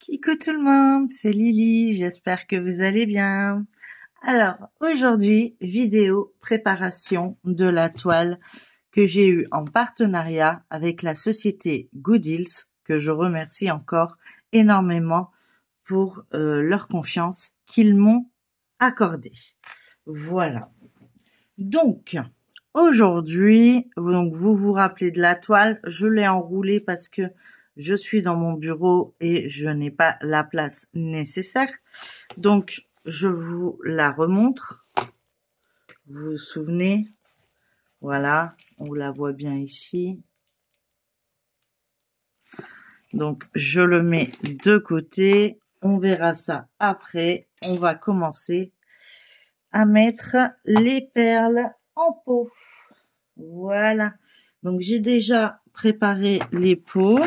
Coucou tout le monde, c'est Lily, j'espère que vous allez bien. Alors, aujourd'hui, vidéo préparation de la toile que j'ai eue en partenariat avec la société Goodills, que je remercie encore énormément pour leur confiance qu'ils m'ont accordée. Voilà. Donc, aujourd'hui, vous vous rappelez de la toile, je l'ai enroulée parce que je suis dans mon bureau et je n'ai pas la place nécessaire. Donc, je vous la remontre. Vous vous souvenez? Voilà, on la voit bien ici. Donc, je le mets de côté. On verra ça après. On va commencer à mettre les perles en pot. Voilà. Donc, j'ai déjà préparé les pots.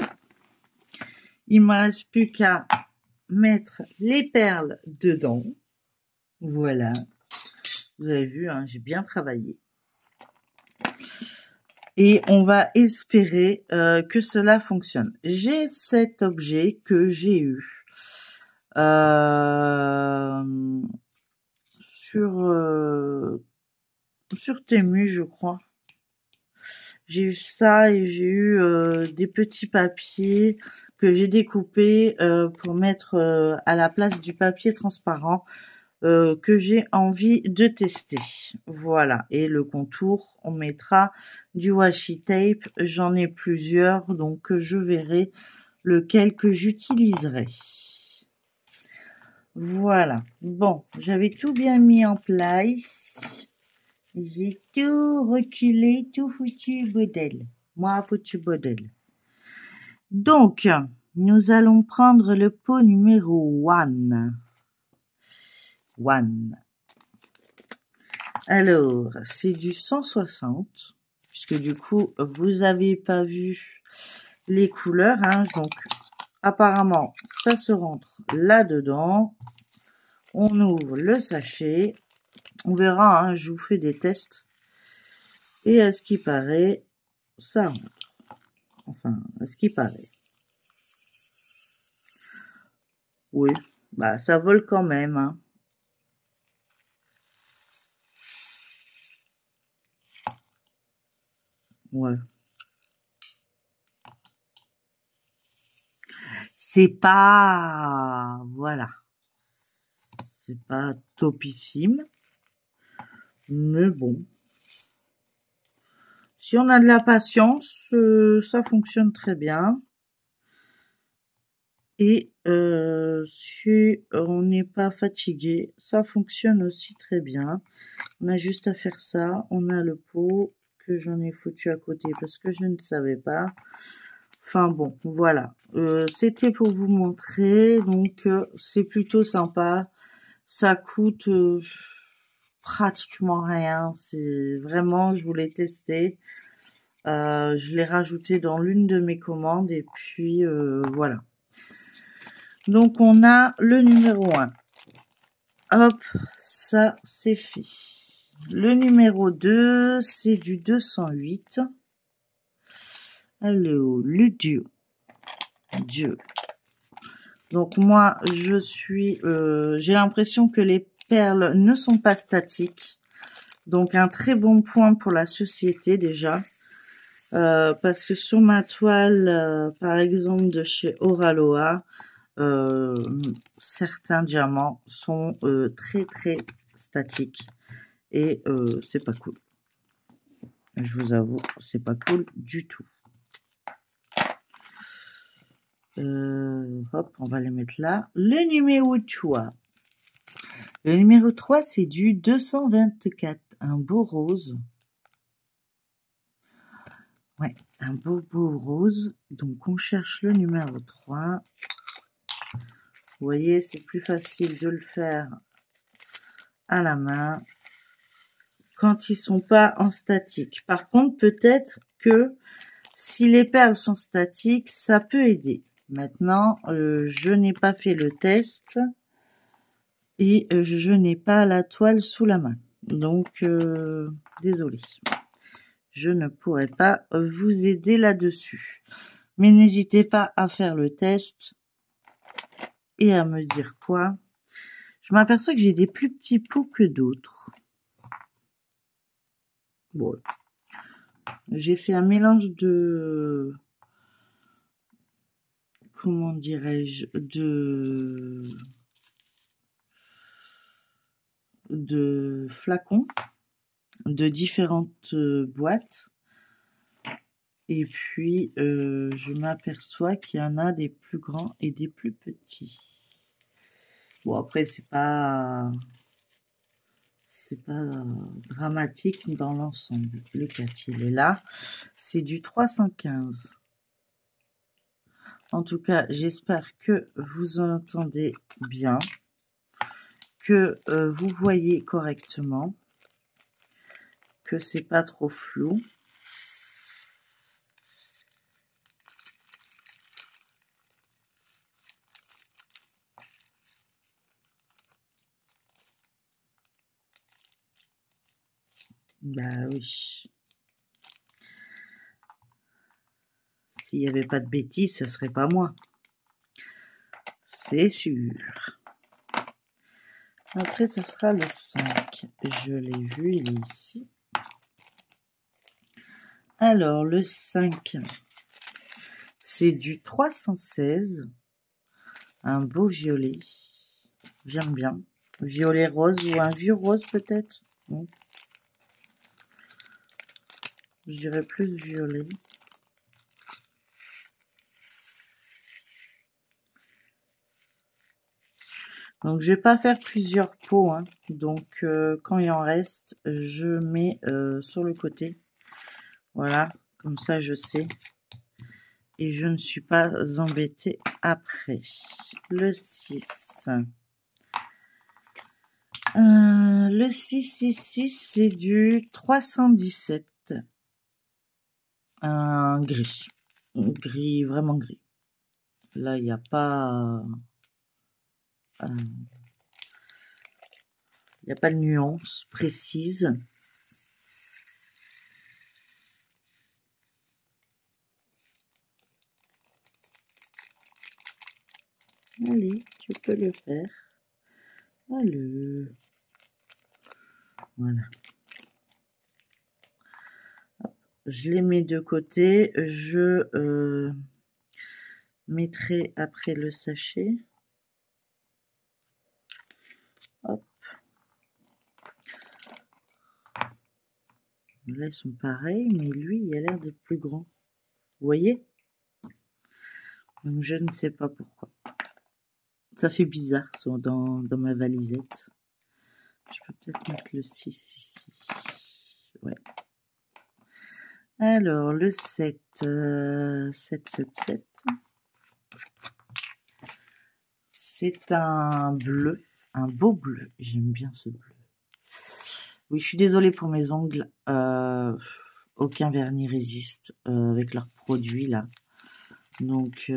Il me reste plus qu'à mettre les perles dedans. Voilà. Vous avez vu, hein, j'ai bien travaillé. Et on va espérer que cela fonctionne. J'ai cet objet que j'ai eu sur Temu, je crois. J'ai eu ça et j'ai eu des petits papiers que j'ai découpés pour mettre à la place du papier transparent que j'ai envie de tester. Voilà. Et le contour, on mettra du washi tape. J'en ai plusieurs, donc je verrai lequel que j'utiliserai. Voilà. Bon, j'avais tout bien mis en place. J'ai tout reculé, tout foutu bordel. Moi, foutu bordel. Donc, nous allons prendre le pot numéro 1. Alors, c'est du 160, puisque du coup, vous avez pas vu les couleurs, hein. Donc, apparemment, ça se rentre là-dedans. On ouvre le sachet. On verra, hein, je vous fais des tests. Et à ce qui paraît, ça rentre. Enfin, à ce qui paraît. Oui, bah ça vole quand même, hein. Ouais. C'est pas... Voilà. C'est pas topissime. Mais bon. Si on a de la patience, ça fonctionne très bien. Et si on n'est pas fatigué, ça fonctionne aussi très bien. On a juste à faire ça. On a le pot que j'en ai foutu à côté parce que je ne savais pas. Enfin bon, voilà. C'était pour vous montrer. Donc, c'est plutôt sympa. Ça coûte pratiquement rien. C'est vraiment, je voulais tester. Je l'ai rajouté dans l'une de mes commandes. Et puis, voilà. Donc, on a le numéro 1. Hop, ça, c'est fait. Le numéro 2, c'est du 208. Alors, le Dieu. Donc, moi, j'ai l'impression que les perles ne sont pas statiques. Donc, un très bon point pour la société, déjà. Parce que sur ma toile, par exemple, de chez Oraloa, certains diamants sont très très statiques et c'est pas cool. Je vous avoue, c'est pas cool du tout. Hop, on va les mettre là. Le numéro 3. Le numéro 3, c'est du 224, un beau rose. Ouais, un beau rose. Donc on cherche le numéro 3. Vous voyez, c'est plus facile de le faire à la main quand ils sont pas en statique. Par contre, peut-être que si les perles sont statiques, ça peut aider. Maintenant, je n'ai pas fait le test et je n'ai pas la toile sous la main. Donc, désolé. Je ne pourrai pas vous aider là-dessus. Mais n'hésitez pas à faire le test et à me dire quoi? Je m'aperçois que j'ai des plus petits pots que d'autres. Bon. J'ai fait un mélange de... Comment dirais-je? De flacons de différentes boîtes. Et puis, je m'aperçois qu'il y en a des plus grands et des plus petits. Bon, après, c'est pas dramatique dans l'ensemble. Le 4, il est là. C'est du 315. En tout cas, j'espère que vous entendez bien, que vous voyez correctement, que c'est pas trop flou. Bah oui. S'il n'y avait pas de bêtises, ce serait pas moi. C'est sûr. Après, ce sera le 5. Je l'ai vu, il est ici. Alors, le 5, c'est du 316. Un beau violet. J'aime bien. Violet rose ou un vieux rose peut-être. Je dirais plus violet. Donc, je vais pas faire plusieurs pots. Hein. Donc, quand il en reste, je mets sur le côté. Voilà, comme ça, je sais. Et je ne suis pas embêtée après. Le 6. Le 666, c'est du 317. Un gris. Gris, vraiment gris. Là, il n'y a pas... il n'y a pas de nuance précise. Allez, tu peux le faire. Allez. Voilà. Je les mets de côté. Je mettrai après le sachet. Hop. Là, ils sont pareils, mais lui, il a l'air d'être plus grand. Vous voyez? Donc, je ne sais pas pourquoi. Ça fait bizarre, ça, dans ma valisette. Je peux peut-être mettre le 6 ici. Ouais. Alors, le 7. 7, 7, 7. C'est un bleu. Un beau bleu. J'aime bien ce bleu. Oui, je suis désolée pour mes ongles. Aucun vernis résiste avec leurs produits, là. Donc,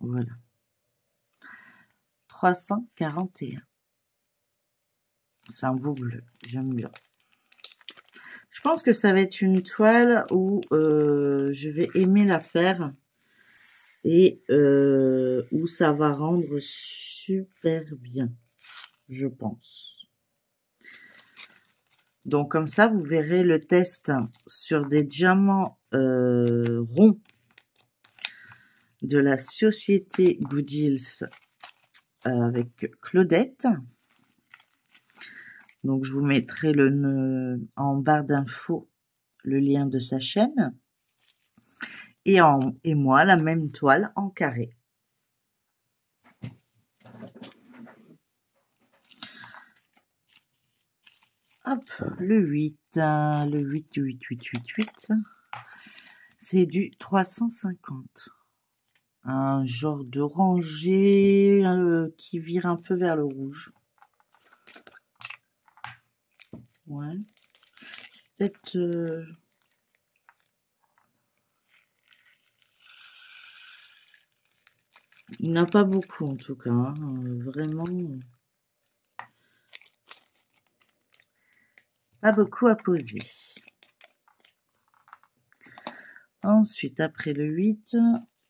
voilà. 341. C'est un beau bleu. J'aime bien. Je pense que ça va être une toile où je vais aimer la faire et où ça va rendre super bien, je pense. Donc comme ça, vous verrez le test sur des diamants ronds de la société Goodills avec Claudette. Donc je vous mettrai en barre d'infos le lien de sa chaîne. Et moi, la même toile en carré. Hop, le 8. Le 8, 8, 8, 8, 8. C'est du 350. Un genre d'oranger qui vire un peu vers le rouge. Ouais. C'est peut-être... Il n'y en a pas beaucoup en tout cas. Hein. Vraiment... Pas beaucoup à poser. Ensuite, après le 8,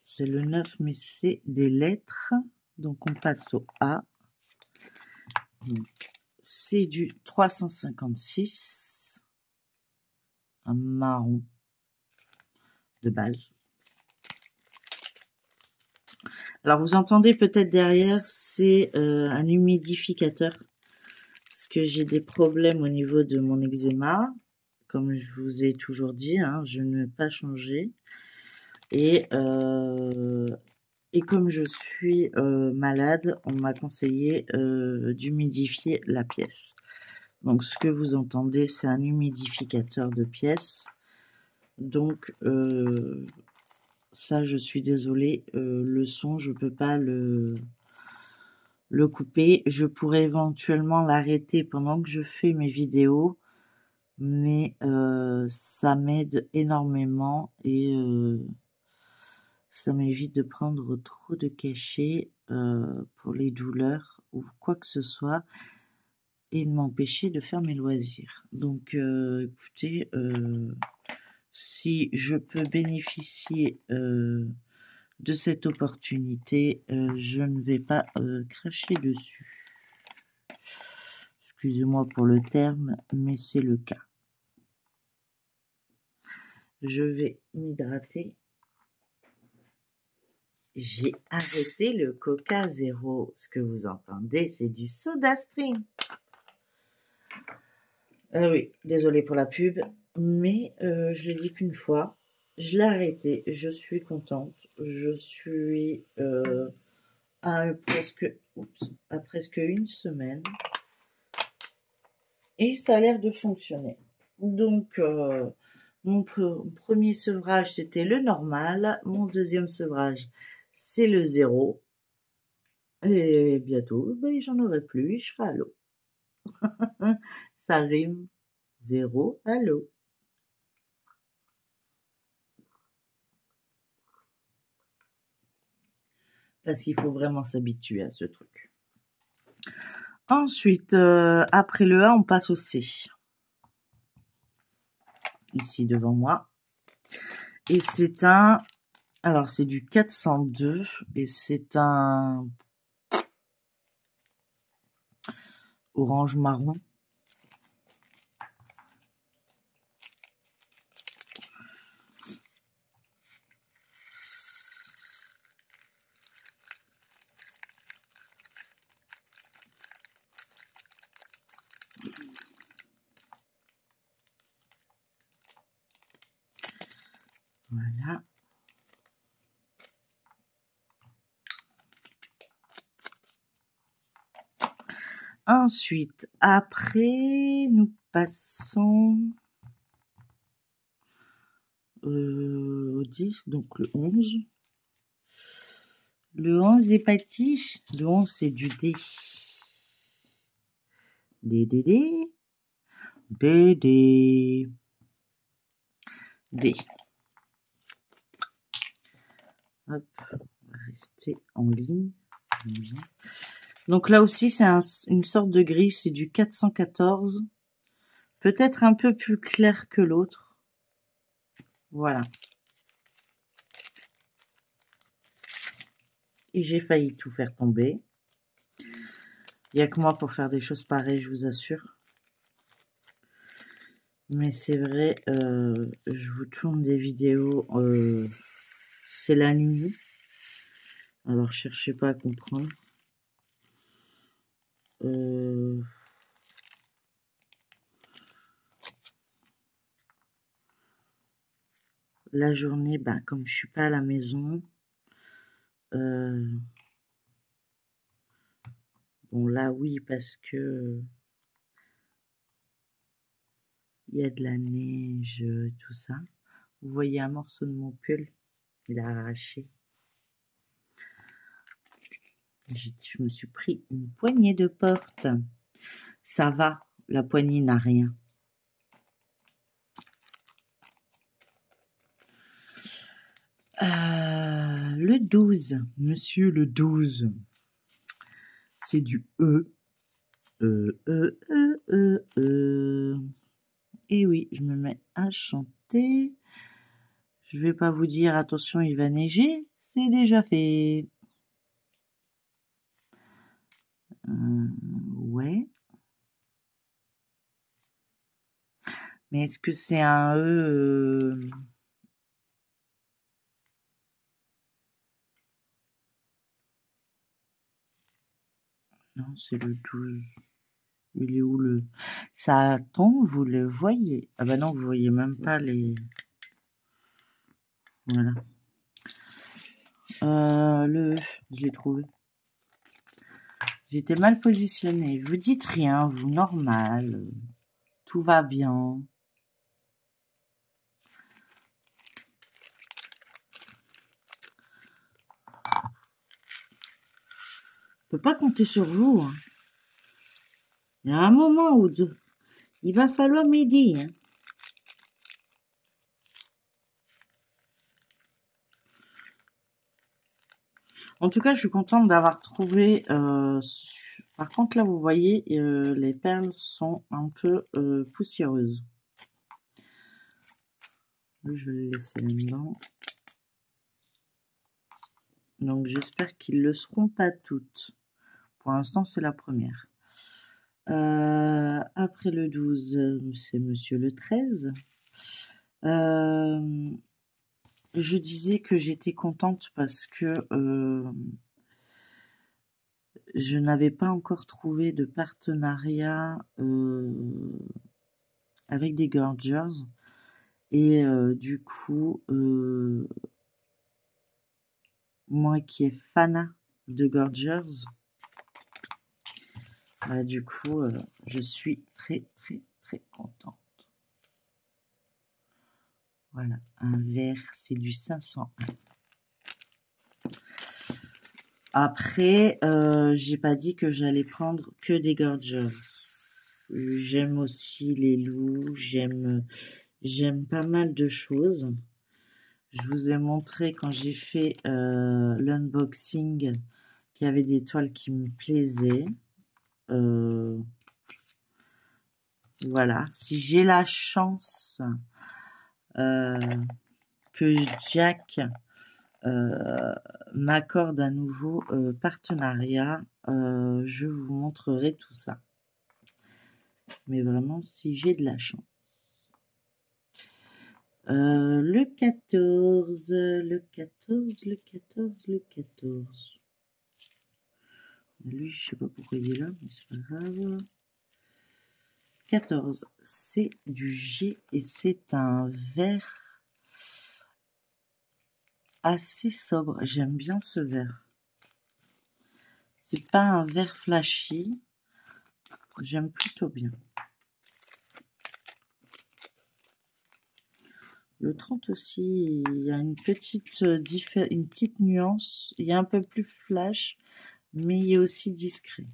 c'est le 9, mais c'est des lettres. Donc, on passe au A. Donc, c'est du 356. Un marron de base. Alors, vous entendez peut-être derrière, c'est un humidificateur. Parce que j'ai des problèmes au niveau de mon eczéma. Comme je vous ai toujours dit, hein, je ne vais pas changer. Et comme je suis malade, on m'a conseillé d'humidifier la pièce. Donc, ce que vous entendez, c'est un humidificateur de pièces. Donc, ça, je suis désolée. Le son, je peux pas le couper. Je pourrais éventuellement l'arrêter pendant que je fais mes vidéos. Mais ça m'aide énormément et ça m'évite de prendre trop de cachets pour les douleurs ou quoi que ce soit et de m'empêcher de faire mes loisirs. Donc écoutez, si je peux bénéficier de cette opportunité, je ne vais pas cracher dessus. Excusez-moi pour le terme, mais c'est le cas. Je vais m'hydrater. J'ai arrêté le Coca Zéro. Ce que vous entendez, c'est du Soda Stream. Oui, désolé pour la pub, mais je l'ai dit qu'une fois. Je l'ai arrêté. Je suis contente. Je suis à presque une semaine. Et ça a l'air de fonctionner. Donc, mon premier sevrage, c'était le normal. Mon deuxième sevrage, c'est le 0. Et bientôt, ben, j'en aurai plus, je serai à l'eau. Ça rime. 0 à l'eau. Parce qu'il faut vraiment s'habituer à ce truc. Ensuite, après le A, on passe au C. Ici devant moi. Et c'est un... Alors, c'est du 402. Et c'est un... orange marron. Voilà. Ensuite, après, nous passons au 10, donc le 11. Le 11 est parti. Le 11, c'est du D. D, D, D. D, D. D. Hop, on va rester en ligne. Donc là aussi, c'est une sorte de gris, c'est du 414. Peut-être un peu plus clair que l'autre. Voilà. Et j'ai failli tout faire tomber. Il n'y a que moi pour faire des choses pareilles, je vous assure. Mais c'est vrai, je vous tourne des vidéos, c'est la nuit. Alors, cherchez pas à comprendre. La journée, ben, comme je suis pas à la maison, bon là oui parce que il y a de la neige et tout ça. Vous voyez un morceau de mon pull, il a arraché. Je me suis pris une poignée de porte. Ça va, la poignée n'a rien. Le 12, monsieur le 12. C'est du E. Et oui, je me mets à chanter. Je vais pas vous dire, attention, il va neiger. C'est déjà fait. Ouais. Mais est-ce que c'est un E Non, c'est le 12. Il est où le... Ça tombe, vous le voyez. Ah bah non, vous voyez même pas les... Voilà. Le E, je l'ai trouvé. J'étais mal positionnée. Vous dites rien, vous, normal. Tout va bien. Je peux pas compter sur vous. Hein. Il y a un moment où il va falloir m'aider. Hein. En tout cas, je suis contente d'avoir trouvé... Par contre, là, vous voyez, les perles sont un peu poussiéreuses. Je vais les laisser là-dedans. Donc, j'espère qu'ils ne le seront pas toutes. Pour l'instant, c'est la première. Après le 12, c'est Monsieur le 13. Je disais que j'étais contente parce que je n'avais pas encore trouvé de partenariat avec des gorgers. Et du coup, moi qui est fan de gorgers, du coup, je suis très contente. Voilà, un vert, c'est du 501. Après, j'ai pas dit que j'allais prendre que des gorgers. J'aime aussi les loups, j'aime pas mal de choses. Je vous ai montré quand j'ai fait l'unboxing qu'il y avait des toiles qui me plaisaient. Voilà, si j'ai la chance que Jack m'accorde un nouveau partenariat, je vous montrerai tout ça. Mais vraiment, si j'ai de la chance. Le 14. Lui, je sais pas pourquoi il est là, mais c'est pas grave. 14, c'est du G et c'est un vert assez sobre. J'aime bien ce vert. C'est pas un vert flashy. J'aime plutôt bien. Le 30 aussi, il y a une petite nuance. Il y a un peu plus flash, mais il est aussi discret.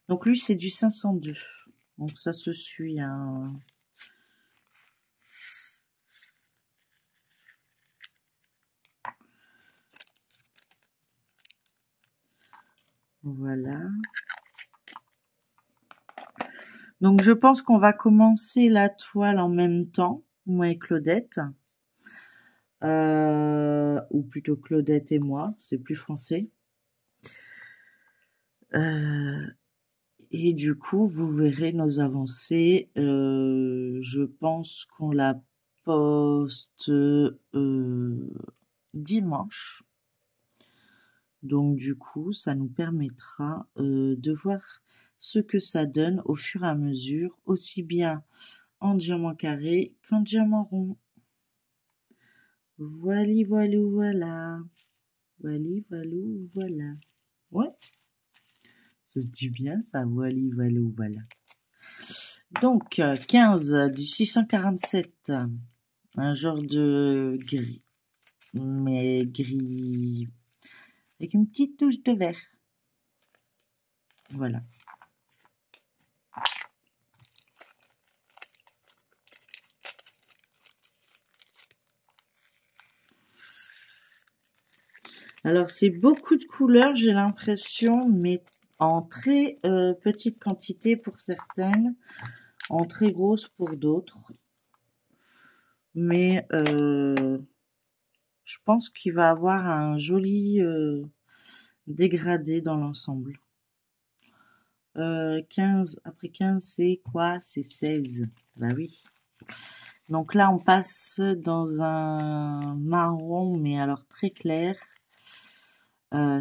Donc lui, c'est du 502. Donc ça se suit un... Voilà. Donc je pense qu'on va commencer la toile en même temps, moi et Claudette. Ou plutôt Claudette et moi, c'est plus français. Et du coup, vous verrez nos avancées. Je pense qu'on la poste dimanche. Donc du coup, ça nous permettra de voir ce que ça donne au fur et à mesure, aussi bien en diamant carré qu'en diamant rond. Voili, voilou, voilà. Voili, voilou, voilà. Ouais. Ça se dit bien, ça. Voili, voilou, voilà. Donc, 15 du 647. Un genre de gris. Mais gris avec une petite touche de vert. Voilà. Alors, c'est beaucoup de couleurs, j'ai l'impression, mais en très petite quantité pour certaines, en très grosse pour d'autres. Mais je pense qu'il va avoir un joli dégradé dans l'ensemble. 15, après 15, c'est quoi? C'est 16. Bah oui. Donc là, on passe dans un marron, mais alors très clair.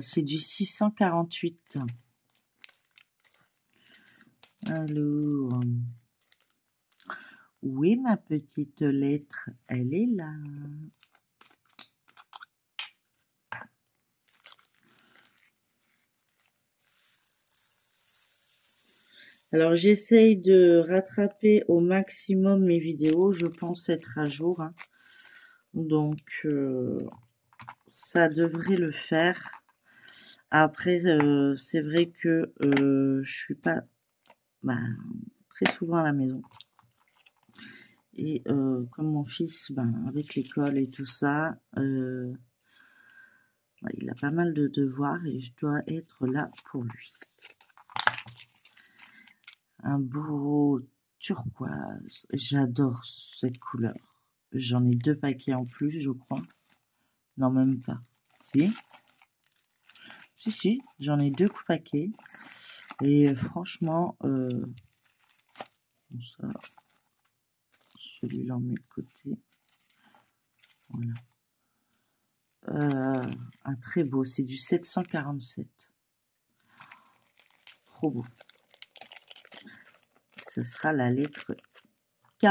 C'est du 648. Alors, où est ma petite lettre? Elle est là. Alors, j'essaye de rattraper au maximum mes vidéos. Je pense être à jour, hein. Donc, ça devrait le faire. Après, c'est vrai que je suis pas très souvent à la maison. Et comme mon fils, avec l'école et tout ça, il a pas mal de devoirs et je dois être là pour lui. Un beau turquoise. J'adore cette couleur. J'en ai 2 paquets en plus, je crois. Non, même pas. Si, j'en ai 2 paquets. Et franchement, ça, celui-là, on met de côté. Voilà. Un très beau, c'est du 747. Trop beau. Ce sera la lettre K.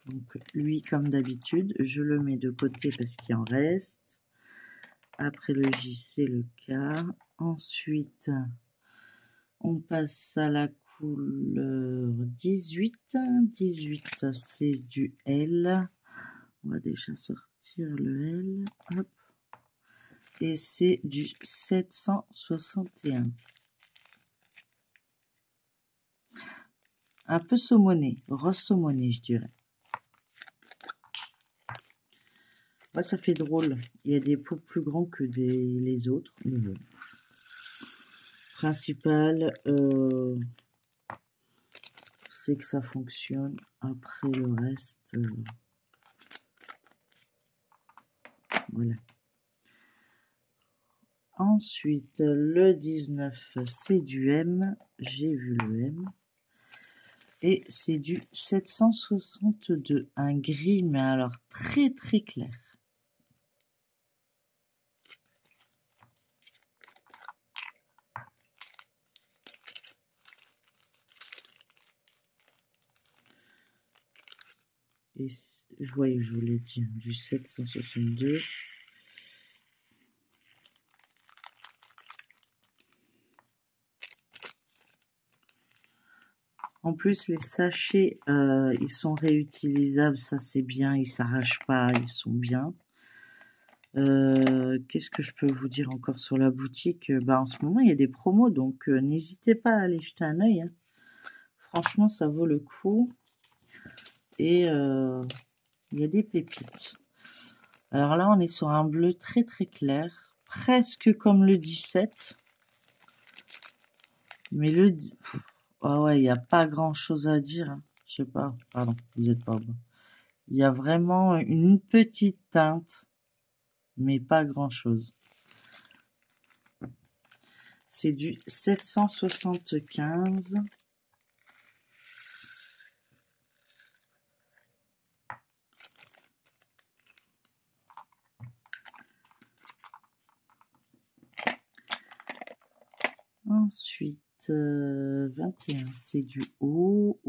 Donc lui, comme d'habitude, je le mets de côté parce qu'il en reste. Après le J, c'est le K. Ensuite, on passe à la couleur 18. 18, c'est du L. On va déjà sortir le L. Hop. Et c'est du 761. Un peu saumoné, rose saumoné, je dirais. Ouais, ça fait drôle. Il y a des pots plus grands que les autres. Mais bon. Principal, c'est que ça fonctionne. Après le reste, voilà. Ensuite, le 19, c'est du M. J'ai vu le M. Et c'est du 762. Un gris, mais alors très très clair. Et je voyais, je vous l'ai dit, du 762. En plus, les sachets, ils sont réutilisables, ça c'est bien, ils s'arrachent pas, ils sont bien. Qu'est-ce que je peux vous dire encore sur la boutique? En ce moment, il y a des promos, donc n'hésitez pas à aller jeter un œil, hein. Franchement, ça vaut le coup. Et il y a des pépites. Alors là, on est sur un bleu très très clair, presque comme le 17. Mais le... Ah ouais, il n'y a pas grand-chose à dire, hein. Je sais pas, pardon, vous n'êtes pas bon. Il y a vraiment une petite teinte, mais pas grand-chose. C'est du 775. Ensuite, 21, c'est du haut.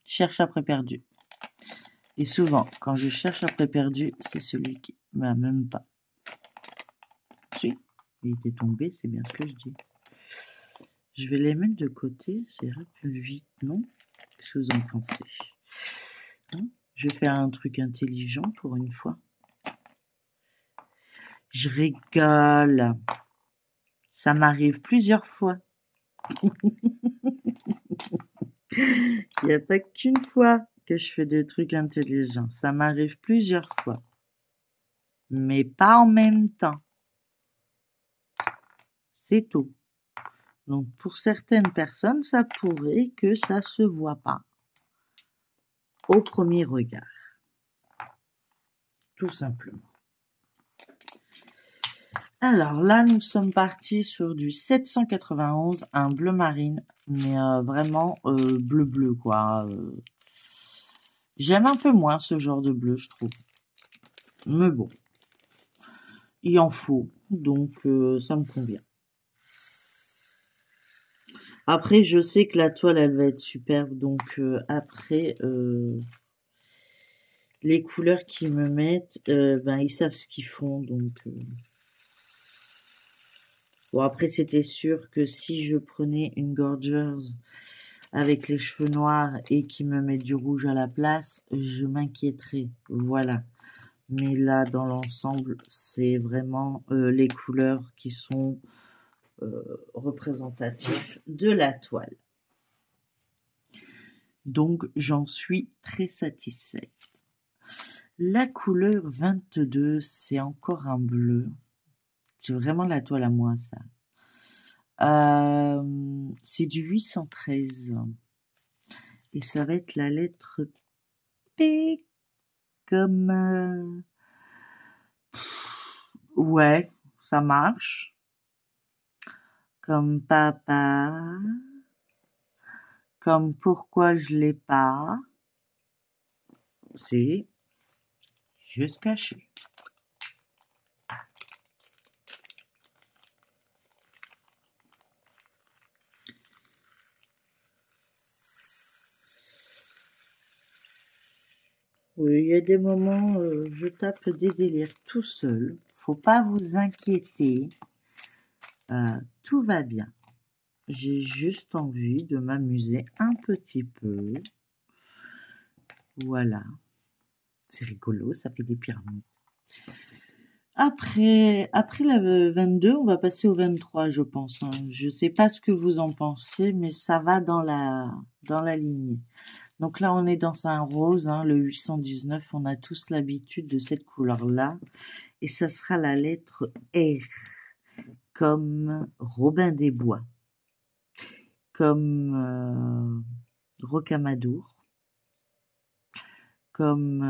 Cherche après perdu. Et souvent, quand je cherche après perdu, c'est celui qui... même pas. Si, il était tombé, c'est bien ce que je dis. Je vais les mettre de côté, ça ira plus vite, non? Qu'est-ce que vous en pensez? Hein? Je vais faire un truc intelligent pour une fois. Je rigole. Ça m'arrive plusieurs fois. Il n'y a pas qu'une fois que je fais des trucs intelligents. Ça m'arrive plusieurs fois. Mais pas en même temps. c'est tôt. Donc pour certaines personnes, ça pourrait que ça se voit pas au premier regard. Tout simplement. Alors là, nous sommes partis sur du 791, un bleu marine, mais vraiment bleu quoi. J'aime un peu moins ce genre de bleu, je trouve. Mais bon, il en faut, donc ça me convient. Après, je sais que la toile, elle va être superbe, donc après, les couleurs qu'ils me mettent, ben ils savent ce qu'ils font, donc... Bon, après, c'était sûr que si je prenais une gorgeuse avec les cheveux noirs et qui me met du rouge à la place, je m'inquiéterais, voilà. Mais là, dans l'ensemble, c'est vraiment les couleurs qui sont représentatives de la toile. Donc, j'en suis très satisfaite. La couleur 22, c'est encore un bleu. C'est vraiment la toile à moi, ça. C'est du 813. Et ça va être la lettre P comme... ouais, ça marche. Comme papa. Comme pourquoi je l'ai pas. C'est juste caché. Oui, il y a des moments, je tape des délires tout seul. Faut pas vous inquiéter. Tout va bien. J'ai juste envie de m'amuser un petit peu. Voilà. C'est rigolo, ça fait des pyramides. Après la 22, on va passer au 23, je pense. Hein. Je sais pas ce que vous en pensez, mais ça va dans la lignée. Donc là, on est dans un rose, hein, le 819. On a tous l'habitude de cette couleur-là. Et ça sera la lettre R, comme Robin des Bois, comme Rocamadour, comme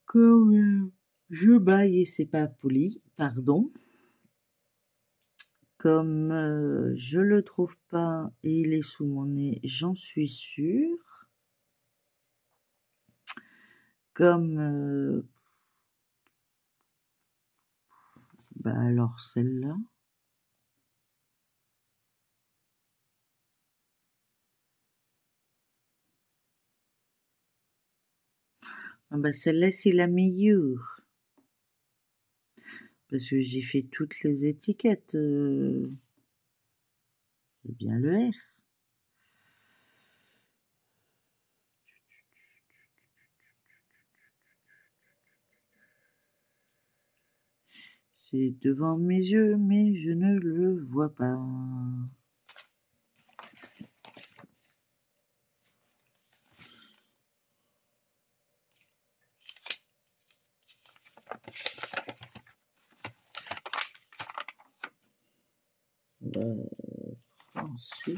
comme je baille et c'est pas poli, pardon. Comme je le trouve pas et il est sous mon nez, j'en suis sûre. Comme bah alors celle-là. Ah bah celle-là c'est la meilleure. Parce que j'ai fait toutes les étiquettes. C'est bien le R. C'est devant mes yeux, mais je ne le vois pas. Ensuite,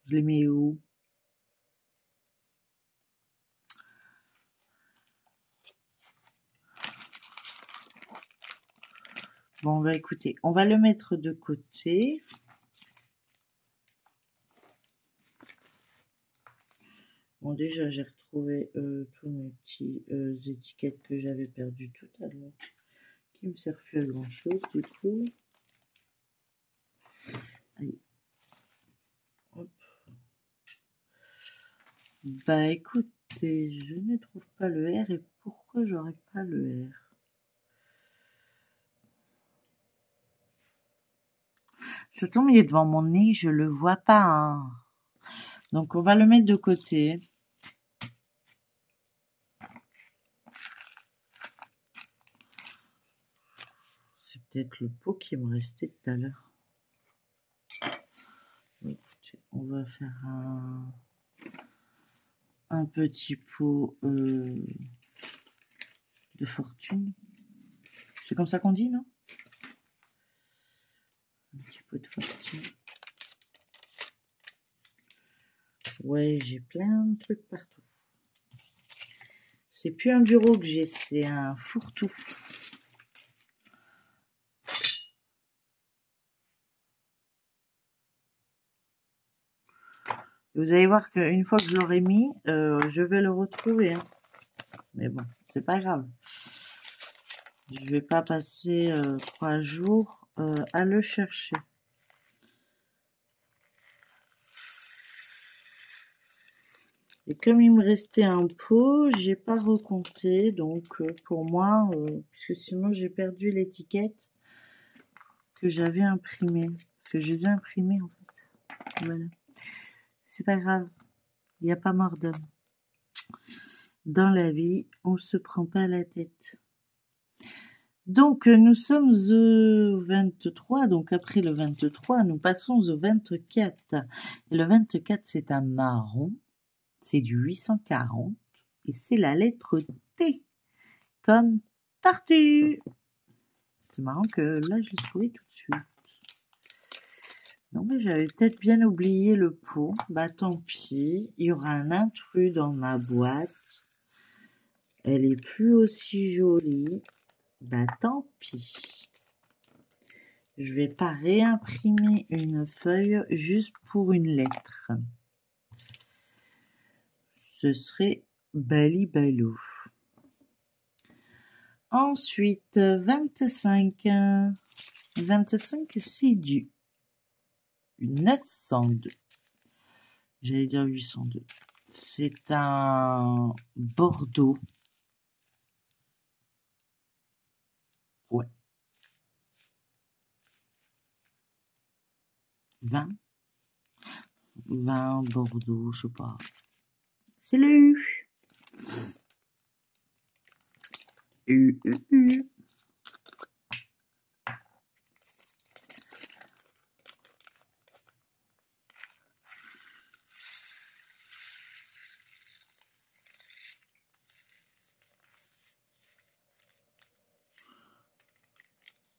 je les mets où? Bon, bah écoutez, on va le mettre de côté. Bon, déjà, j'ai retrouvé tous mes petits étiquettes que j'avais perdues tout à l'heure, qui me servent plus à grand chose, du coup. Allez. Hop. Bah écoutez, je ne trouve pas le R, et pourquoi j'aurais pas le R? Ça tombe, il est devant mon nez, je le vois pas. Hein. Donc on va le mettre de côté. C'est peut-être le pot qui me restait tout à l'heure. Écoutez, on va faire un un petit pot de fortune. C'est comme ça qu'on dit, non? Un petit pot de fortune. Ouais, j'ai plein de trucs partout. C'est plus un bureau que j'ai, c'est un fourre-tout. Vous allez voir qu'une fois que je l'aurai mis, je vais le retrouver. Hein. Mais bon, c'est pas grave. Je vais pas passer 3 jours à le chercher. Et comme il me restait un pot, j'ai pas recompté. Donc pour moi, puisque sinon j'ai perdu l'étiquette que j'avais imprimée. Parce que je les ai imprimées en fait. Voilà. C'est pas grave. Il n'y a pas mort d'homme. Dans la vie, on ne se prend pas la tête. Donc, nous sommes au 23. Donc, après le 23, nous passons au 24. Et le 24, c'est un marron. C'est du 840. Et c'est la lettre T. Comme tortue. C'est marrant que là, je l'ai trouvé tout de suite. Non, mais j'avais peut-être bien oublié le pot. Bah, tant pis. Il y aura un intrus dans ma boîte. Elle est plus aussi jolie. Bah, tant pis. Je vais pas réimprimer une feuille juste pour une lettre. Ce serait bali-balou. Ensuite, 25. 25, c'est du 902. J'allais dire 802. C'est un Bordeaux. Ouais. 20 Bordeaux, je sais pas. C'est le U. U.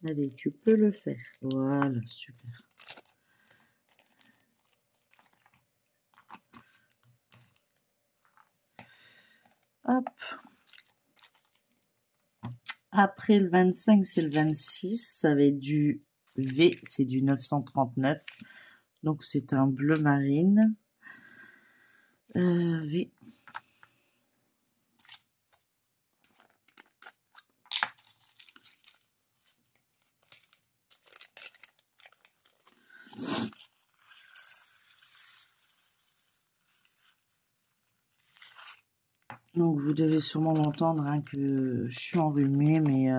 Allez, tu peux le faire. Voilà, super. Hop. Après le 25, c'est le 26. Ça va être du V, c'est du 939. Donc, c'est un bleu marine. V. Donc, vous devez sûrement l'entendre hein, que je suis enrhumée, mais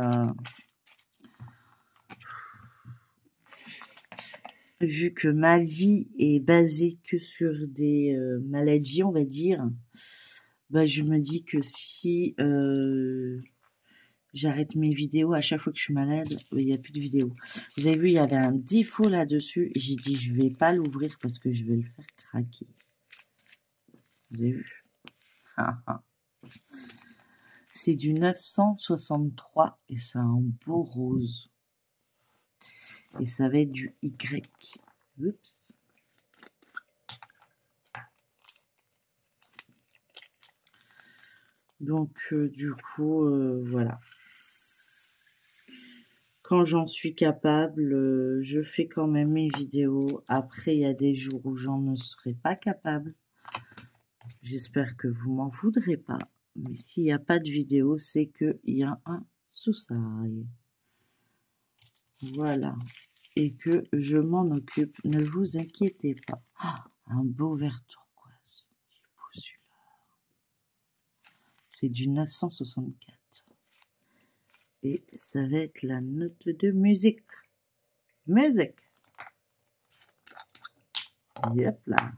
vu que ma vie est basée que sur des maladies, on va dire, bah, je me dis que si j'arrête mes vidéos à chaque fois que je suis malade, il n'y a plus de vidéos. Vous avez vu, il y avait un défaut là-dessus. J'ai dit, je vais pas l'ouvrir parce que je vais le faire craquer. Vous avez vu? C'est du 963 et c'est un beau rose. Et ça va être du Y. Oups. Donc, du coup, voilà. Quand j'en suis capable, je fais quand même mes vidéos. Après, il y a des jours où j'en ne serai pas capable. J'espère que vous m'en voudrez pas. Mais s'il n'y a pas de vidéo, c'est qu'il y a un souci. Voilà. Et que je m'en occupe. Ne vous inquiétez pas. Ah, un beau vert turquoise. Il est beau celui-là. C'est du 964. Et ça va être la note de musique. Musique. Yep là.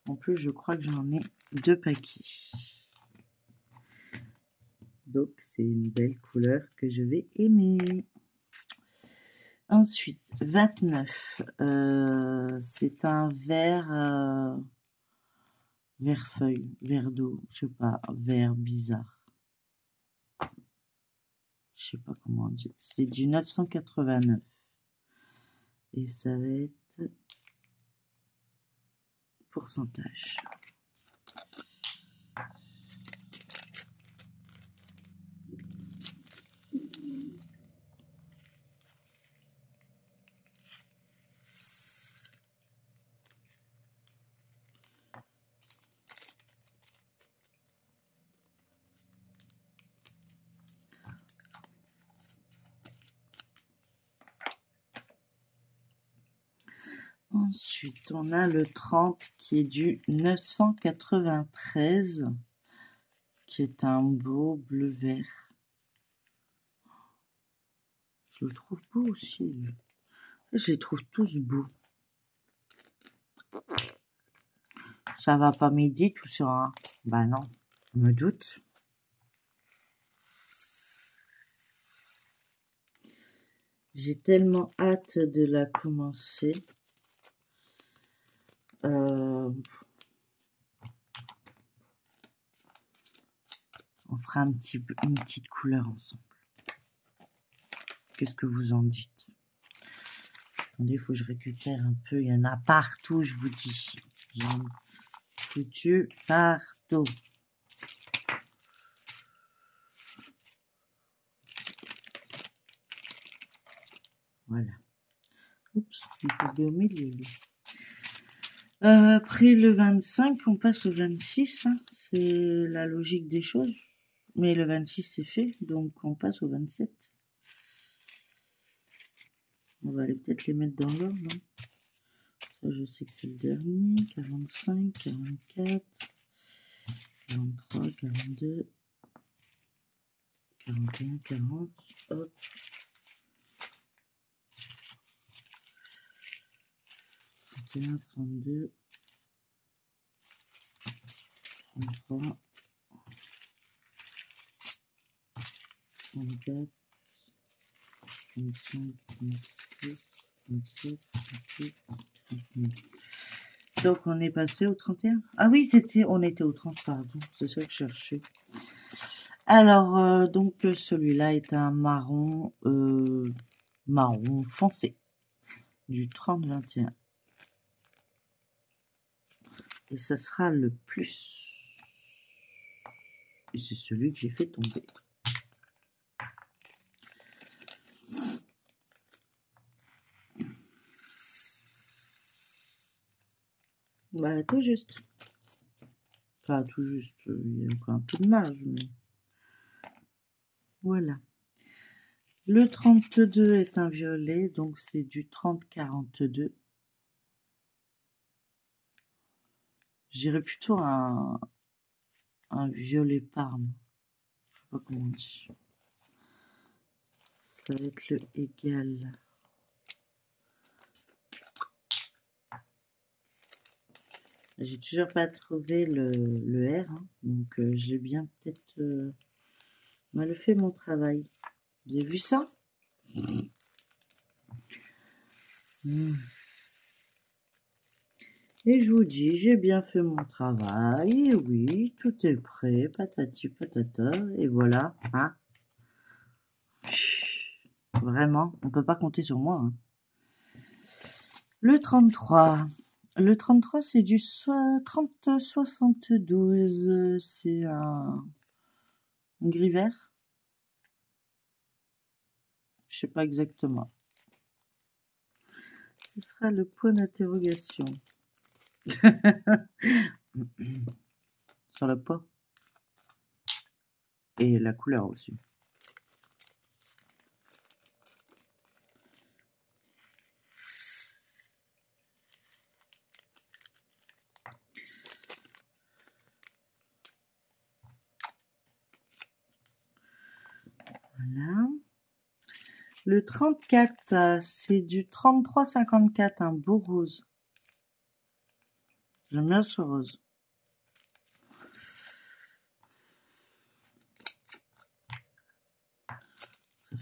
En plus, je crois que j'en ai 2 paquets. Donc, c'est une belle couleur que je vais aimer. Ensuite, 29. C'est un vert, vert feuille, vert d'eau, je sais pas, vert bizarre. Je sais pas comment dire. C'est du 989. Et ça va être pourcentage. Ensuite, on a le 30 qui est du 993, qui est un beau bleu-vert. Je le trouve beau aussi. Je les trouve tous beaux. Ça va pas m'aider tout ça, hein? Bah non, je me doute. J'ai tellement hâte de la commencer. On fera une petite couleur ensemble. Qu'est-ce que vous en dites? Attendez, il faut que je récupère un peu. Il y en a partout, je vous dis. J'en ai foutu partout. Voilà. Oups, il est tombé au milieu, lui. Après le 25, on passe au 26. Hein. C'est la logique des choses. Mais le 26, c'est fait. Donc, on passe au 27. On va aller peut-être les mettre dans l'ordre. Non? Ça, je sais que c'est le dernier. 45, 44, 43, 42, 41, 40. Hop. 31, 32, 33, 34, 35, 36, 37, 38, 39. Donc, on est passé au 31. Ah oui, on était au 30, pardon. C'est ça que je cherchais. Alors, donc, celui-là est un marron foncé. Du 30-21. Et ça sera le plus. Et c'est celui que j'ai fait tomber. Bah, tout juste. Enfin, tout juste. Il y a encore un peu de marge, mais... Voilà. Le 32 est un violet, donc c'est du 30-42. J'irais plutôt un violet parme. Je sais pas comment on dit. Ça va être le égal. J'ai toujours pas trouvé le R, hein, donc j'ai bien peut-être mal fait mon travail. Vous avez vu ça? Et je vous dis, j'ai bien fait mon travail. Et oui, tout est prêt, patati patata. Et voilà, hein. Vraiment, on peut pas compter sur moi. Hein. Le 33. Le 33, c'est du 30-72. C'est un gris vert. Je sais pas exactement. Ce sera le point d'interrogation. Sur le pot. Et la couleur aussi. Voilà. Le 34, c'est du 33-54, un beau rose. J'aime bien ce rose.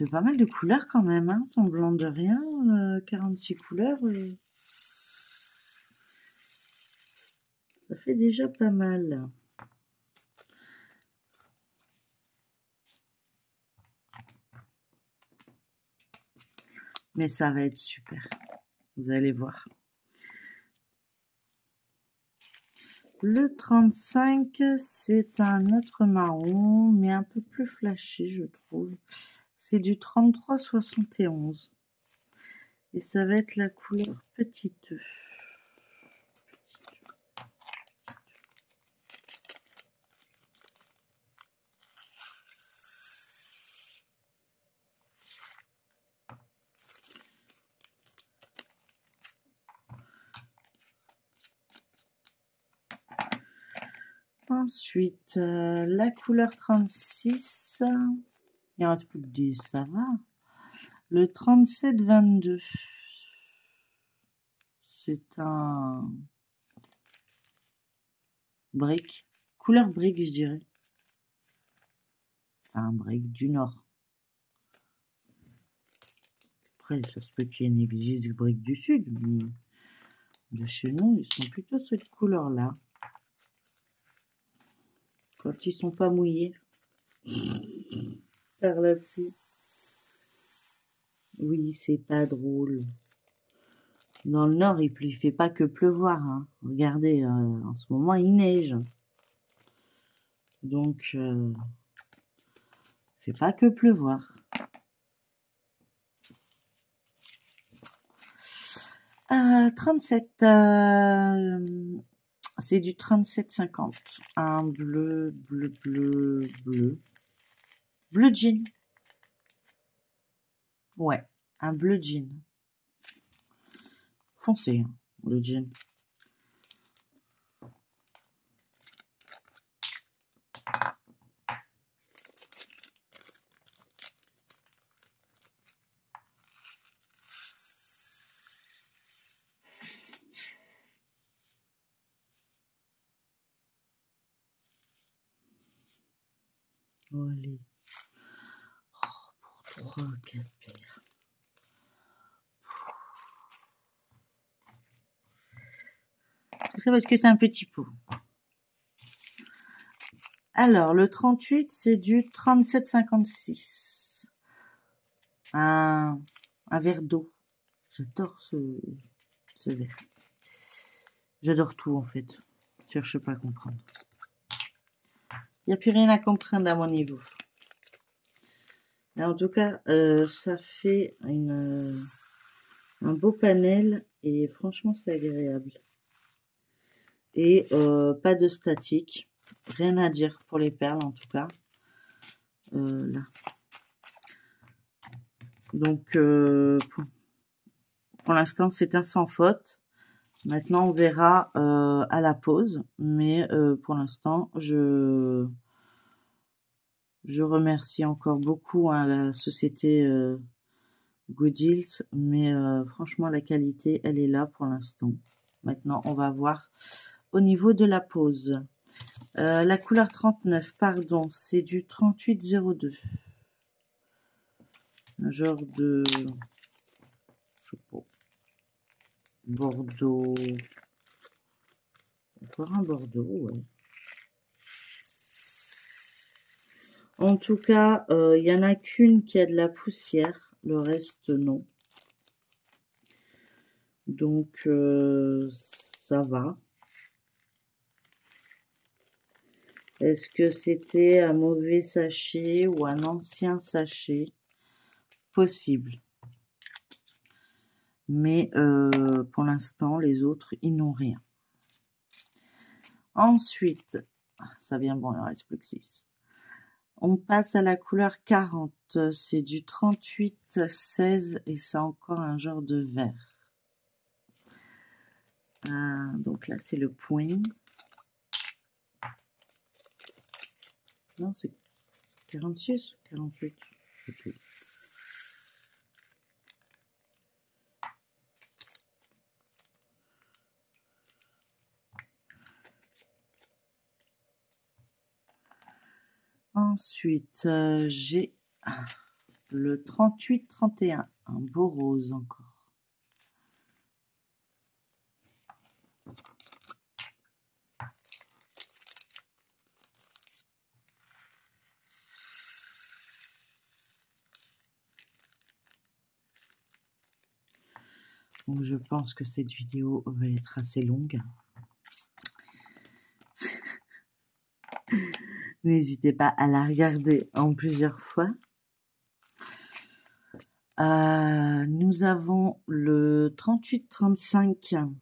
fait pas mal de couleurs quand même, hein, semblant de rien. 46 couleurs. Ça fait déjà pas mal. Mais ça va être super. Vous allez voir. Le 35, c'est un autre marron, mais un peu plus flashé, je trouve. C'est du 33,71. Et ça va être la couleur petit œuf. Ensuite, la couleur 36. Il en reste plus que 10, ça va. Le 37-22. C'est un brick. Couleur brick, je dirais. Enfin, un brick du Nord. Après, ça se peut qu'il existe brick du Sud, mais de chez nous, ils sont plutôt cette couleur-là. Quand ils sont pas mouillés par la pluie. Oui, c'est pas drôle. Dans le Nord, il fait pas que pleuvoir. Hein. Regardez, en ce moment, il neige. Donc, il fait pas que pleuvoir. 37. C'est du 37,50. Un bleu. Bleu jean. Ouais, un bleu jean. Foncé, hein, le jean. Allez. Oh, pour 3 ou 4 paires. Tout ça parce que c'est un petit pot. Alors, le 38, c'est du 37,56. Un verre d'eau. J'adore ce verre. J'adore tout, en fait. Je cherche pas à comprendre. Il n'y a plus rien à comprendre à mon niveau. Mais en tout cas, ça fait un beau panel et franchement, c'est agréable. Et pas de statique. Rien à dire pour les perles, en tout cas. Là. Donc, pour l'instant, c'est un sans faute. Maintenant, on verra à la pause. Mais pour l'instant, je remercie encore beaucoup la société Gooddeals. Mais franchement, la qualité, elle est là pour l'instant. Maintenant, on va voir au niveau de la pose. La couleur 39, pardon, c'est du 38,02. Un genre de... je sais pas. Bordeaux. Encore un Bordeaux, ouais. En tout cas, il y en a qu'une qui a de la poussière. Le reste, non. Donc, ça va. Est-ce que c'était un mauvais sachet ou un ancien sachet? Possible. Mais pour l'instant, les autres, ils n'ont rien. Ensuite, ça vient bon, il en reste plus que 6. On passe à la couleur 40. C'est du 38,16 et c'est encore un genre de vert. Donc là, c'est le point. Non, c'est 46 ou 48. Okay. Ensuite, j'ai le 38-31, un beau rose encore. Donc je pense que cette vidéo va être assez longue. N'hésitez pas à la regarder en plusieurs fois. Nous avons le 38-35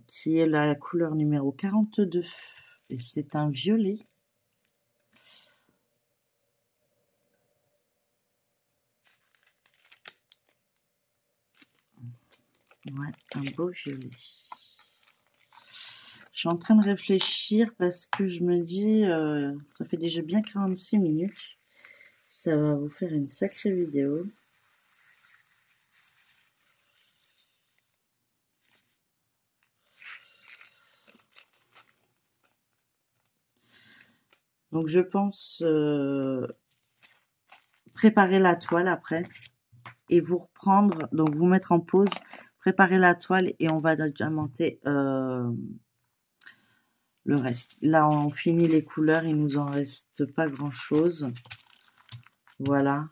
qui est la couleur numéro 42 et c'est un violet. Ouais, un beau violet. Je suis en train de réfléchir parce que je me dis, ça fait déjà bien 46 minutes. Ça va vous faire une sacrée vidéo. Donc je pense préparer la toile après et vous reprendre, donc vous mettre en pause, préparer la toile et on va diamanter le reste. Là on finit les couleurs, il nous en reste pas grand chose. Voilà.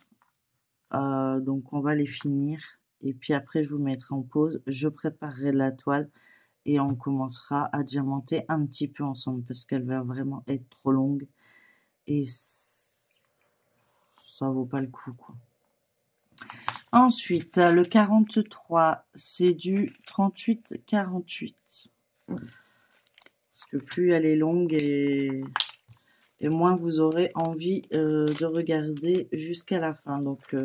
Donc on va les finir et puis après je vous mettrai en pause, je préparerai la toile et on commencera à diamanter un petit peu ensemble parce qu'elle va vraiment être trop longue et ça vaut pas le coup quoi. Ensuite le 43 c'est du 38-48 parce que plus elle est longue et moins vous aurez envie de regarder jusqu'à la fin. Donc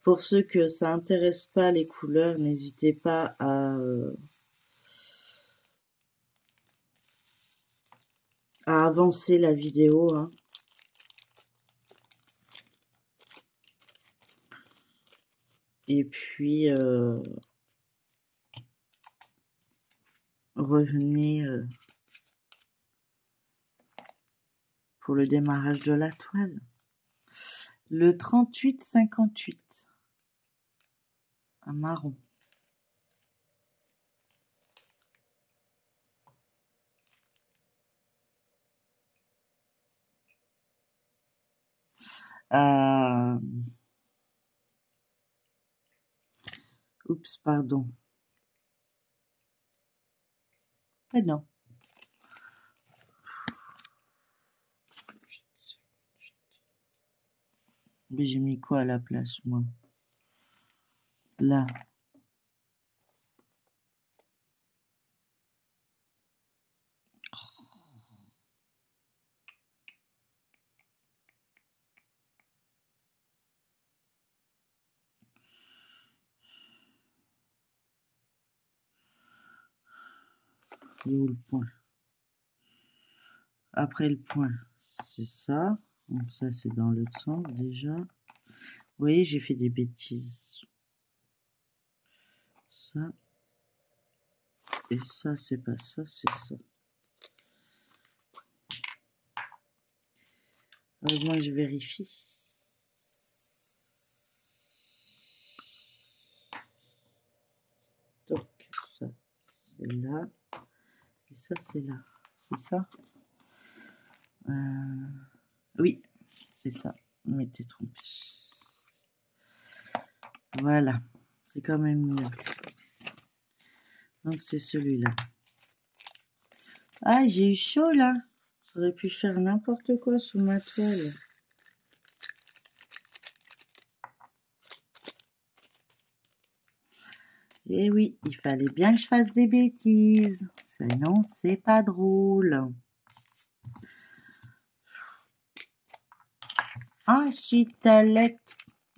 pour ceux que ça intéresse pas les couleurs, n'hésitez pas à avancer la vidéo. Hein. Et puis, revenez pour le démarrage de la toile. Le 38-58, un marron. Oups, pardon. Ah non. Mais j'ai mis quoi à la place, moi? Là. Et où le point? Après le point, c'est ça. Donc ça, c'est dans l'autre sens déjà. Vous voyez, j'ai fait des bêtises. Ça. Et ça, c'est pas ça, c'est ça. Heureusement que je vérifie. Donc, ça, c'est là. Et ça, c'est là. C'est ça? Oui, c'est ça. Je m'étais trompée. Voilà. C'est quand même mieux. Donc, c'est celui-là. Ah, j'ai eu chaud, là. J'aurais pu faire n'importe quoi sous ma toile. Eh oui, il fallait bien que je fasse des bêtises. Sinon, c'est pas drôle. Ensuite,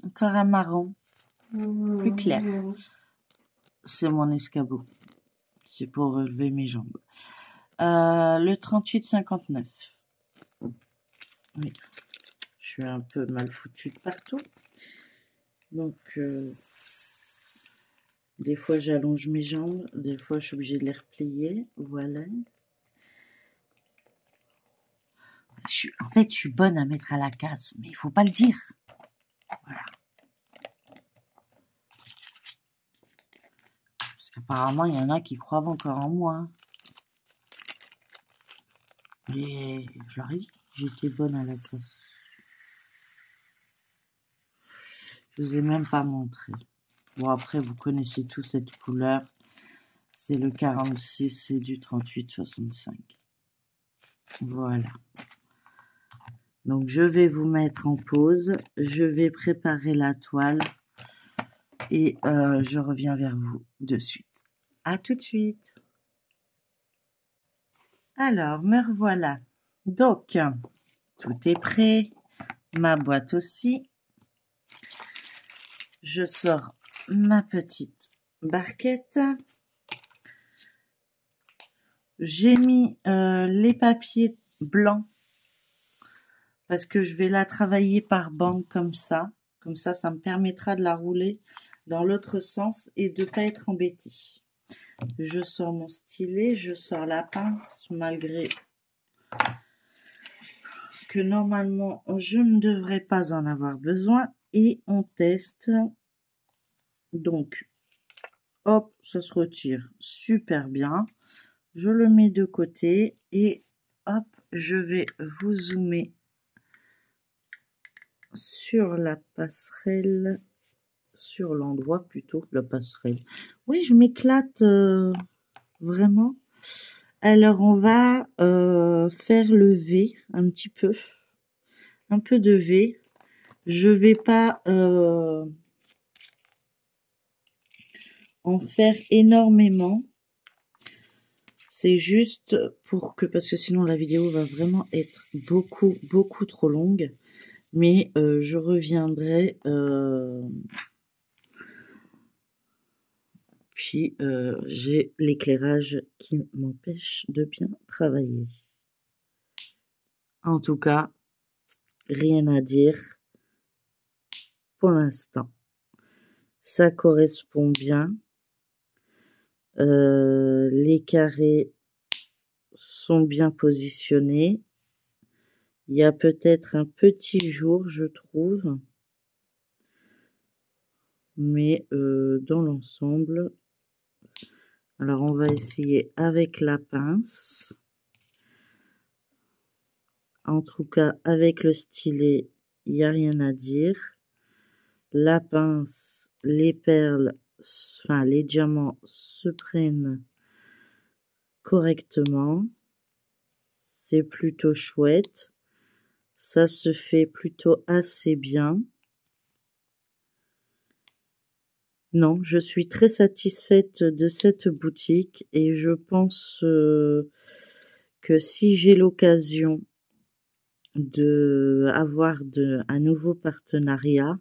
encore un marron. Plus clair. C'est mon escabeau. C'est pour relever mes jambes. Le 38-59. Oui. Je suis un peu mal foutue de partout. Donc, des fois, j'allonge mes jambes. Des fois, je suis obligée de les replier. Voilà. En fait, je suis bonne à mettre à la casse, mais il faut pas le dire. Voilà. Parce qu'apparemment, il y en a qui croient encore en moi. Hein. Et je leur ai dit, j'étais bonne à la casse. Je vous ai même pas montré. Bon, après, vous connaissez tous cette couleur. C'est le 46, c'est du 38-65. Voilà. Donc, je vais vous mettre en pause. Je vais préparer la toile. Et je reviens vers vous de suite. À tout de suite. Alors, me revoilà. Donc, tout est prêt. Ma boîte aussi. Je sors ma petite barquette. J'ai mis les papiers blancs parce que je vais la travailler par banque comme ça. Comme ça, ça me permettra de la rouler dans l'autre sens et de ne pas être embêtée. Je sors mon stylet, je sors la pince, malgré que normalement, je ne devrais pas en avoir besoin. Et on teste. Donc, hop, ça se retire super bien. Je le mets de côté et hop, je vais vous zoomer sur la passerelle, sur l'endroit plutôt, la passerelle. Oui, je m'éclate vraiment. Alors, on va faire le V un petit peu. Un peu de V. Je vais pas en faire énormément. C'est juste pour que, parce que sinon la vidéo va vraiment être beaucoup trop longue. Mais je reviendrai. Puis j'ai l'éclairage qui m'empêche de bien travailler. En tout cas, rien à dire pour l'instant. Ça correspond bien. Les carrés sont bien positionnés. Il y a peut-être un petit jour, je trouve. Mais dans l'ensemble, alors on va essayer avec la pince. En tout cas, avec le stylet, il n'y a rien à dire. La pince, les perles, enfin les diamants se prennent correctement. C'est plutôt chouette. Ça se fait plutôt assez bien. Non, je suis très satisfaite de cette boutique et je pense que si j'ai l'occasion de avoir un nouveau partenariat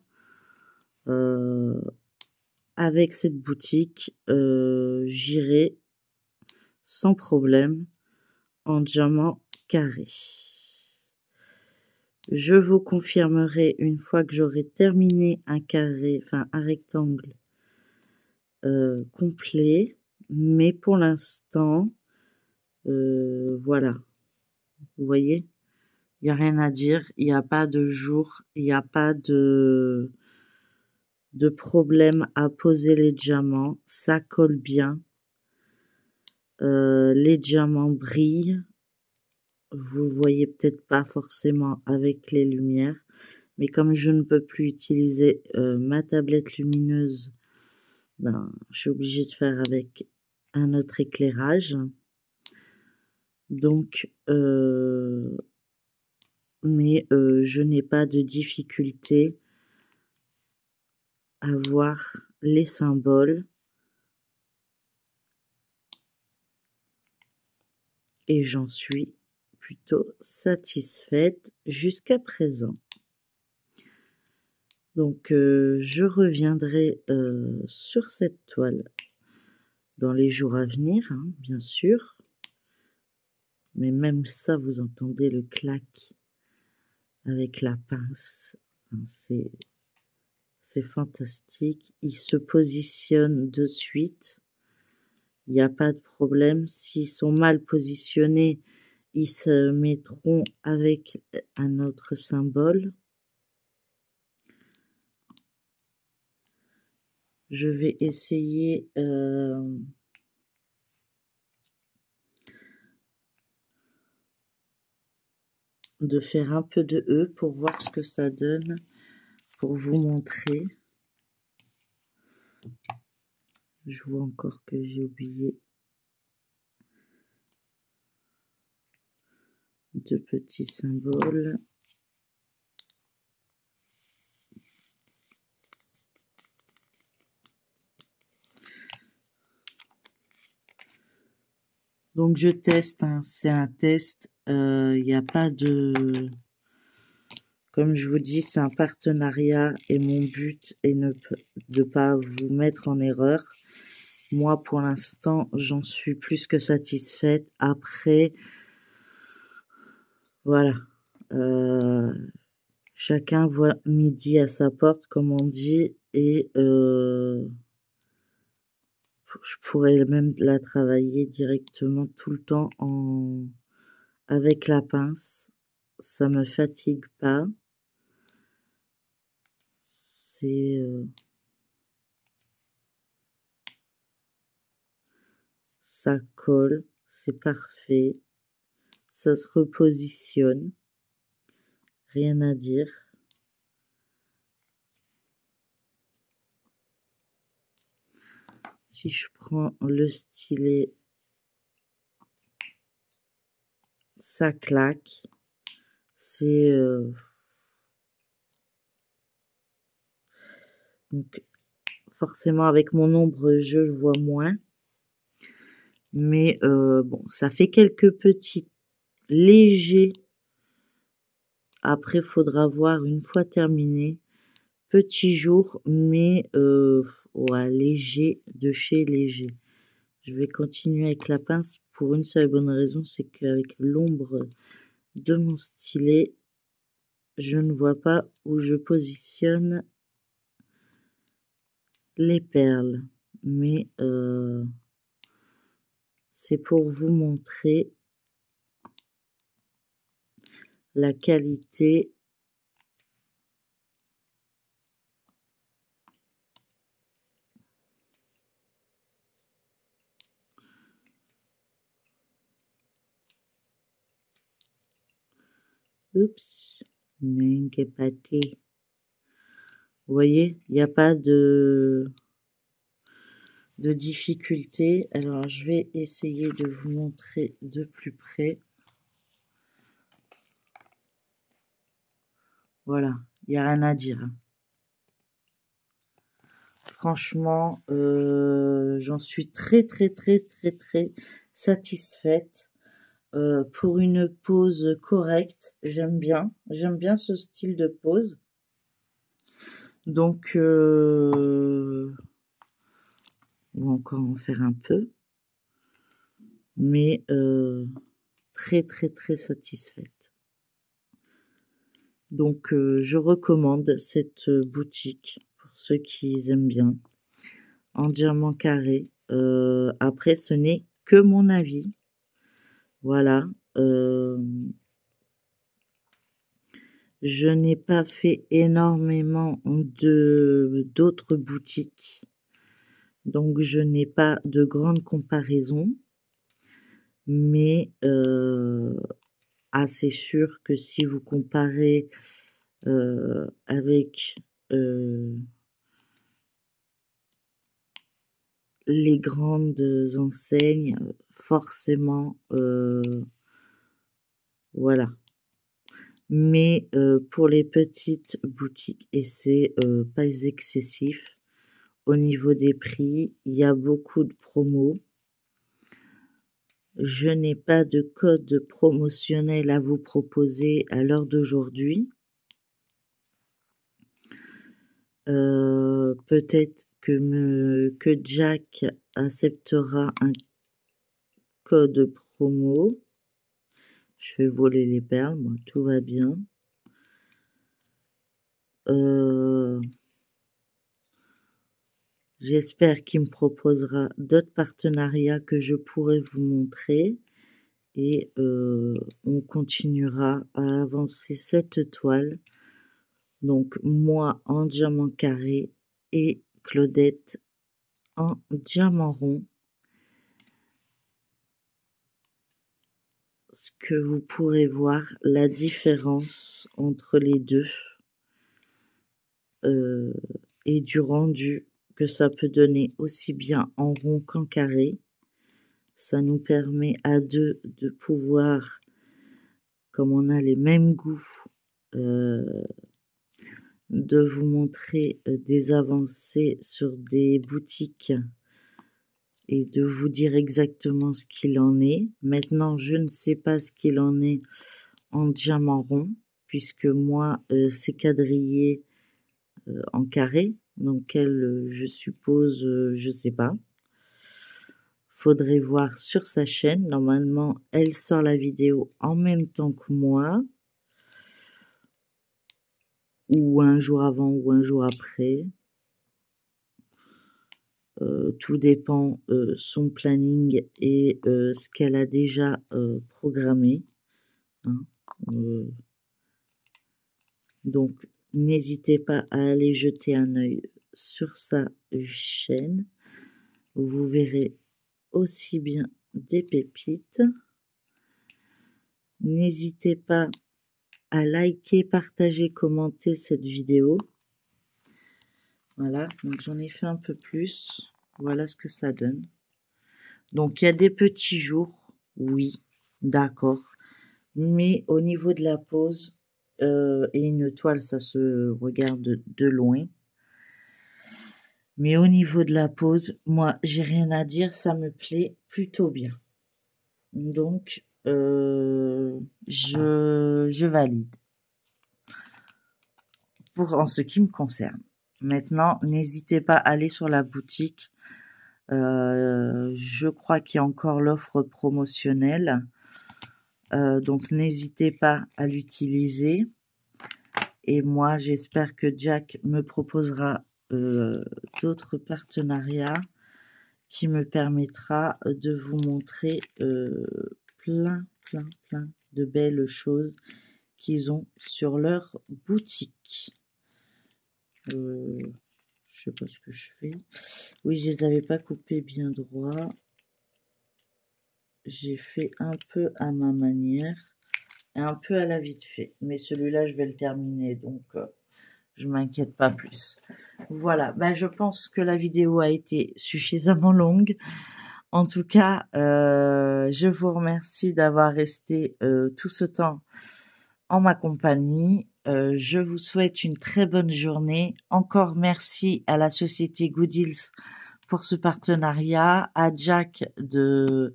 avec cette boutique, j'irai sans problème en diamant carré. Je vous confirmerai une fois que j'aurai terminé un carré, enfin un rectangle complet, mais pour l'instant, voilà, vous voyez, il n'y a rien à dire, il n'y a pas de jour, il n'y a pas de problème à poser les diamants, ça colle bien, les diamants brillent, vous voyez peut-être pas forcément avec les lumières, mais comme je ne peux plus utiliser ma tablette lumineuse, ben, je suis obligée de faire avec un autre éclairage. Donc, mais je n'ai pas de difficulté à voir les symboles. Et j'en suis plutôt satisfaite jusqu'à présent. Donc, je reviendrai sur cette toile dans les jours à venir, hein, bien sûr. Mais même ça, vous entendez le clac avec la pince. Enfin, c'est fantastique. Il se positionne de suite. Il n'y a pas de problème. S'ils sont mal positionnés, ils se mettront avec un autre symbole. Je vais essayer de faire un peu de E pour voir ce que ça donne, pour vous montrer. Je vois encore que j'ai oublié deux petits symboles. Donc je teste, hein, c'est un test, il n'y a pas de... Comme je vous dis, c'est un partenariat et mon but est de pas vous mettre en erreur. Moi, pour l'instant, j'en suis plus que satisfaite. Après, voilà, chacun voit midi à sa porte, comme on dit, et je pourrais même la travailler directement tout le temps avec la pince. Ça me fatigue pas. Ça colle, c'est parfait. Ça se repositionne. Rien à dire. Si je prends le stylet, ça claque. C'est donc forcément avec mon ombre je le vois moins, mais bon, ça fait quelques petits légers. Après, faudra voir une fois terminé. Petit jour, mais ouais, léger de chez léger. Je vais continuer avec la pince pour une seule bonne raison, c'est qu'avec l'ombre de mon stylet, je ne vois pas où je positionne les perles. Mais c'est pour vous montrer la qualité Oups, pâté. Vous voyez, il n'y a pas de difficulté. Alors, je vais essayer de vous montrer de plus près. Voilà, il n'y a rien à dire. Franchement, j'en suis très satisfaite. Pour une pose correcte, j'aime bien ce style de pose. Donc, on va encore en faire un peu, mais très satisfaite. Donc, je recommande cette boutique pour ceux qui aiment bien, en diamant carré. Après, ce n'est que mon avis. Voilà. Je n'ai pas fait énormément d'autres boutiques, donc je n'ai pas de grande comparaison, mais c'est sûr que si vous comparez avec les grandes enseignes, forcément, voilà. Mais pour les petites boutiques, et c'est pas excessif, au niveau des prix, il y a beaucoup de promos. Je n'ai pas de code promotionnel à vous proposer à l'heure d'aujourd'hui. Peut-être que Jack acceptera un code promo. Je vais voler les perles, moi, tout va bien. J'espère qu'il me proposera d'autres partenariats que je pourrai vous montrer. et on continuera à avancer cette toile. Donc moi en diamant carré et Claudette en diamant rond. Ce que vous pourrez voir la différence entre les deux et du rendu que ça peut donner aussi bien en rond qu'en carré. Ça nous permet à deux de pouvoir, comme on a les mêmes goûts, de vous montrer des avancées sur des boutiques et de vous dire exactement ce qu'il en est. Maintenant, je ne sais pas ce qu'il en est en diamant rond, puisque moi, c'est quadrillé en carré, donc elle, je suppose, je sais pas. Faudrait voir sur sa chaîne. Normalement, elle sort la vidéo en même temps que moi, ou un jour avant ou un jour après. Tout dépend son planning et ce qu'elle a déjà programmé. Hein. Donc, n'hésitez pas à aller jeter un œil sur sa chaîne. Vous verrez aussi bien des pépites. N'hésitez pas à liker, partager, commenter cette vidéo. Voilà, donc j'en ai fait un peu plus. Voilà ce que ça donne. Donc, il y a des petits jours, oui, d'accord. Mais au niveau de la pose, et une toile, ça se regarde de loin. Mais au niveau de la pose, moi, j'ai rien à dire, ça me plaît plutôt bien. Donc, je valide. En ce qui me concerne. Maintenant, n'hésitez pas à aller sur la boutique. Je crois qu'il y a encore l'offre promotionnelle. Donc, n'hésitez pas à l'utiliser. Et moi, j'espère que Jack me proposera d'autres partenariats qui me permettra de vous montrer plein de belles choses qu'ils ont sur leur boutique. Je sais pas ce que je fais. Oui, je les avais pas coupés bien droit. J'ai fait un peu à ma manière et un peu à la vite fait. Mais celui-là, je vais le terminer, donc je m'inquiète pas plus. Voilà, ben, je pense que la vidéo a été suffisamment longue. En tout cas, je vous remercie d'avoir resté tout ce temps en ma compagnie. Je vous souhaite une très bonne journée. Encore merci à la société Gooddeals pour ce partenariat, à Jack de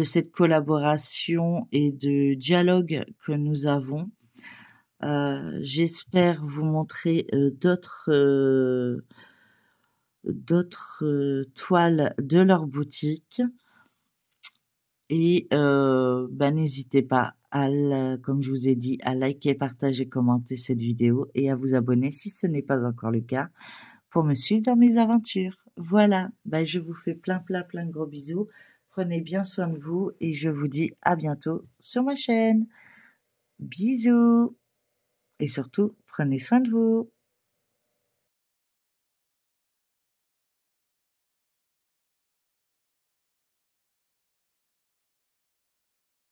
cette collaboration et de dialogue que nous avons. J'espère vous montrer d'autres toiles de leur boutique. Et n'hésitez pas comme je vous ai dit, à liker, partager, commenter cette vidéo et à vous abonner si ce n'est pas encore le cas pour me suivre dans mes aventures. Voilà, je vous fais plein de gros bisous. Prenez bien soin de vous et je vous dis à bientôt sur ma chaîne. Bisous et surtout, prenez soin de vous.